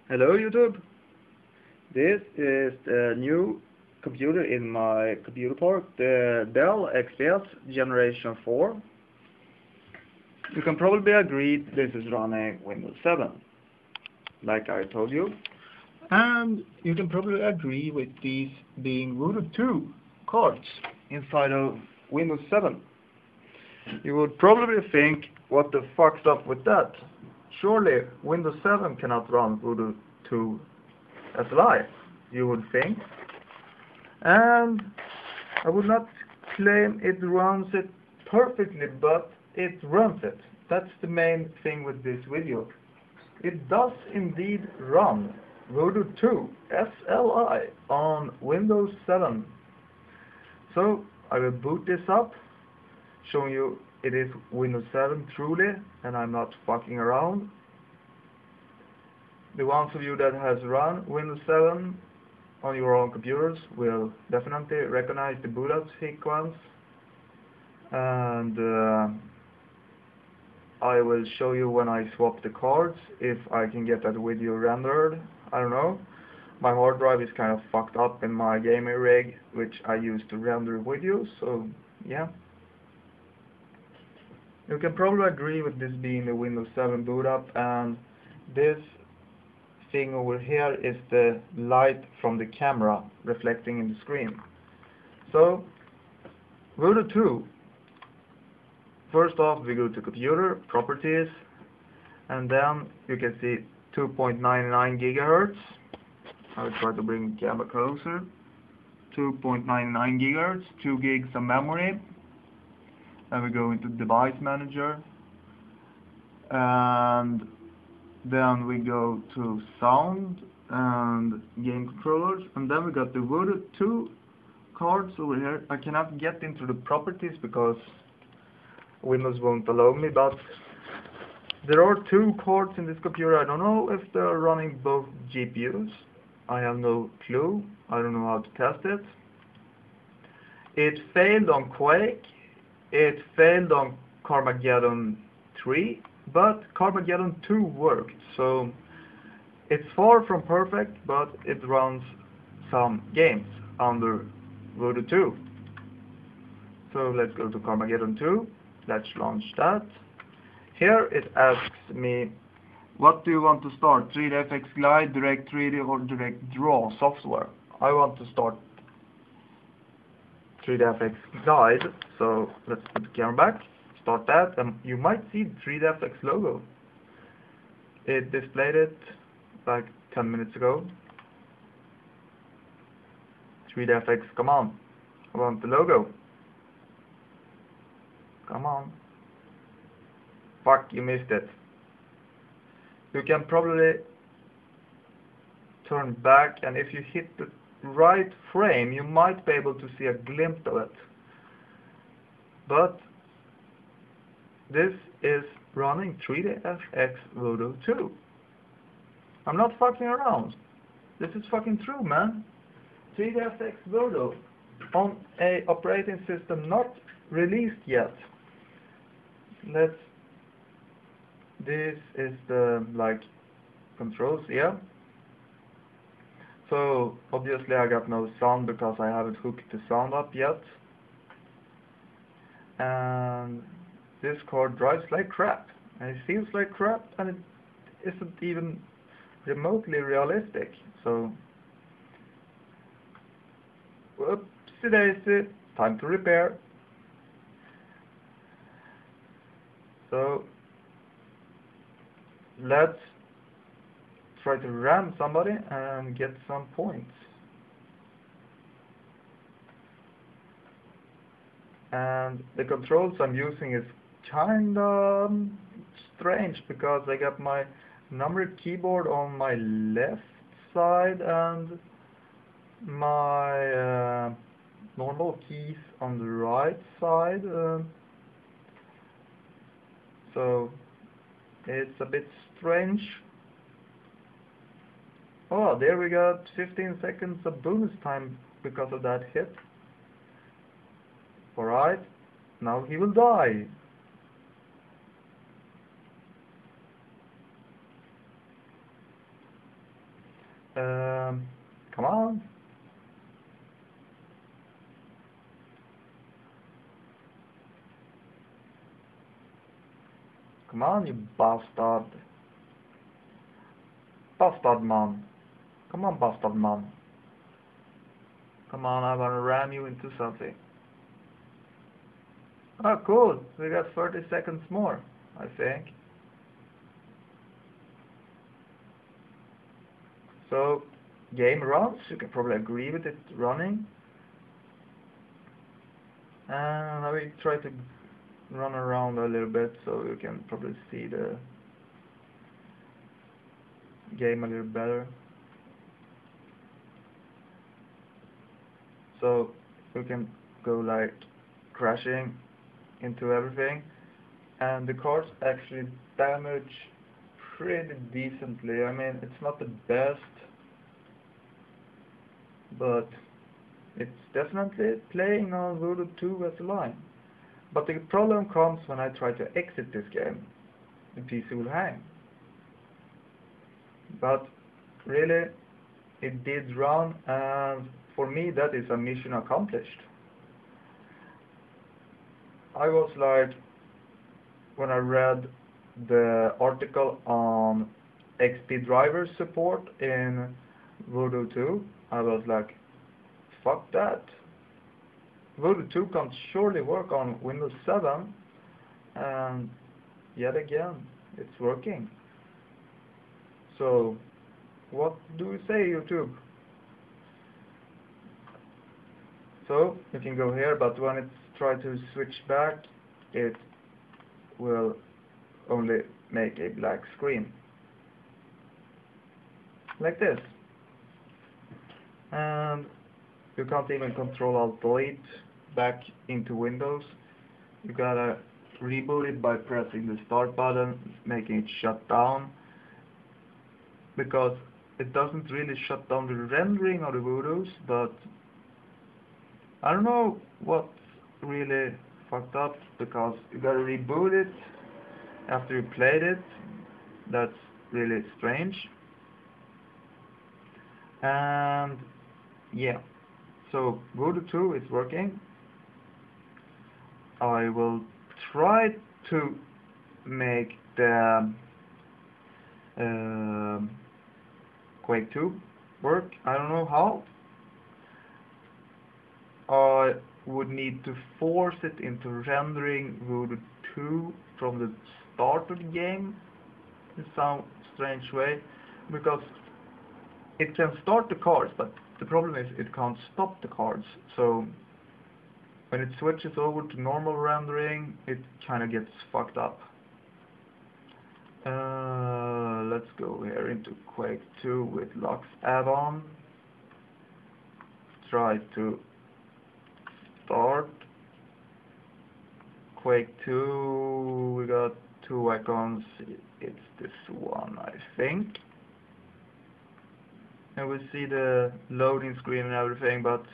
Hello YouTube. This is the new computer in my computer park, the Dell XPS Generation 4. You can probably agree this is running Windows 7, like I told you. And you can probably agree with these being voodoo 2 cards inside of Windows 7. You would probably think, what the fuck's up with that? Surely Windows 7 cannot run voodoo 2 SLI, you would think. And I would not claim it runs it perfectly, but it runs it. That's the main thing with this video. It does indeed run voodoo 2 SLI on Windows 7. So I will boot this up, showing you it is Windows 7 truly, and I'm not fucking around. The ones of you that has run Windows 7 on your own computers will definitely recognize the boot up sequence, and I will show you when I swap the cards if I can get that video rendered. I don't know. My hard drive is kind of fucked up in my gaming rig, which I use to render videos, so yeah. You can probably agree with this being the Windows 7 boot up, and this thing over here is the light from the camera reflecting in the screen. So, voodoo 2. First off, we go to computer, properties, and then you can see 2.99 gigahertz. I will try to bring the camera closer. 2.99 gigahertz, 2 gigs of memory. Then we go into device manager, and then we go to sound and game controllers, and then we got the voodoo 2 cards over here. I cannot get into the properties because Windows won't allow me, but there are 2 cards in this computer. I don't know if they're running both GPUs. I have no clue. I don't know how to test it. It failed on Quake. It failed on carmageddon3, but carmageddon2 worked. So it's far from perfect, but it runs some games under voodoo 2. So let's go to carmageddon2. Let's launch that. Here it asks me, what do you want to start? 3dFX Glide, Direct 3D, or Direct Draw software? I want to start 3dFX Glide, so let's put the camera back, start that, and you might see the 3dFX logo. It displayed it like 10 minutes ago. 3dFX, come on, I want the logo. Come on. Fuck, you missed it. You can probably turn back, and if you hit the right frame, you might be able to see a glimpse of it. But this is running 3dFX voodoo 2. I'm not fucking around. This is fucking true, man. 3dFX voodoo on a operating system not released yet. This is the controls here. So obviously I got no sound because I haven't hooked the sound up yet. And this card drives like crap, and it feels like crap, and it isn't even remotely realistic. So whoopsie daisy, time to repair. So let's try to ram somebody and get some points. And the controls I'm using is kinda strange because I got my numeric keyboard on my left side and my normal keys on the right side. So it's a bit strange. Oh, there we got 15 seconds of bonus time because of that hit. Alright, now he will die. Come on. Come on, you bastard. Bastard man. Come on, bastard man. Come on, I wanna ram you into something. Oh, cool. We got 30 seconds more, I think. So, game runs. You can probably agree with it running. And I will try to run around a little bit so you can probably see the game a little better. So you can go like crashing into everything, and the cards actually damage pretty decently. I mean, it's not the best, but it's definitely playing on Voodoo 2 as a line. But the problem comes when I try to exit this game. The PC will hang. But really, it did run, and for me that is a mission accomplished. I was like, when I read the article on XP driver support in Voodoo 2, I was like, fuck that. Voodoo 2 can surely work on Windows 7, and yet again, it's working. So, what do you say, YouTube? So, you can go here, but when it's try to switch back, it will only make a black screen. Like this. And you can't even Control-Alt-Delete back into Windows. You gotta reboot it by pressing the start button, making it shut down, because it doesn't really shut down the rendering of the Voodoos, but I don't know what's really fucked up, because you gotta reboot it after you played it. That's really strange. And yeah, so Voodoo 2 is working. I will try to make the Quake 2 work. I don't know how. I would need to force it into rendering Voodoo 2 from the start of the game in some strange way, because it can start the cards, but the problem is it can't stop the cards. So when it switches over to normal rendering, it kind of gets fucked up. Let's go here into Quake 2 with Lux add-on. Try to start Quake 2. We got two icons. It's this one, I think. And we see the loading screen and everything, but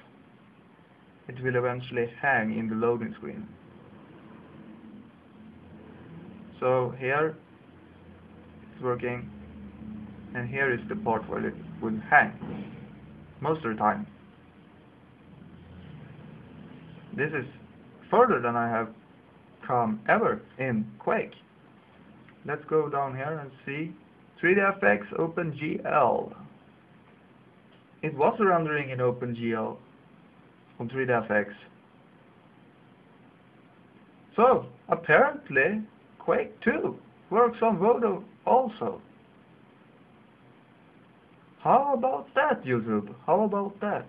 it will eventually hang in the loading screen. So here it's working, and here is the part where it will hang most of the time. This is further than I have come ever in Quake. Let's go down here and see 3dfx OpenGL. It was rendering in OpenGL on 3dfx. So apparently Quake 2 works on Voodoo also. How about that, YouTube? How about that?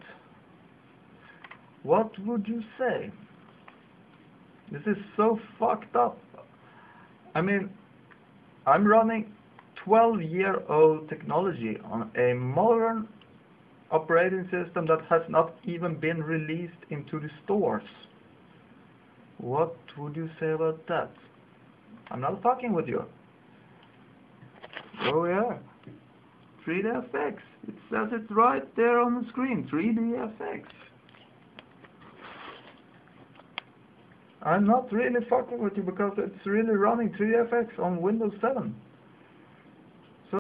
What would you say? This is so fucked up. I mean, I'm running 12-year-old technology on a modern operating system that has not even been released into the stores. What would you say about that? I'm not fucking with you. Oh yeah, 3dfx. It says it right there on the screen, 3dfx. I'm not really fucking with you because it's really running 3dfx on Windows 7.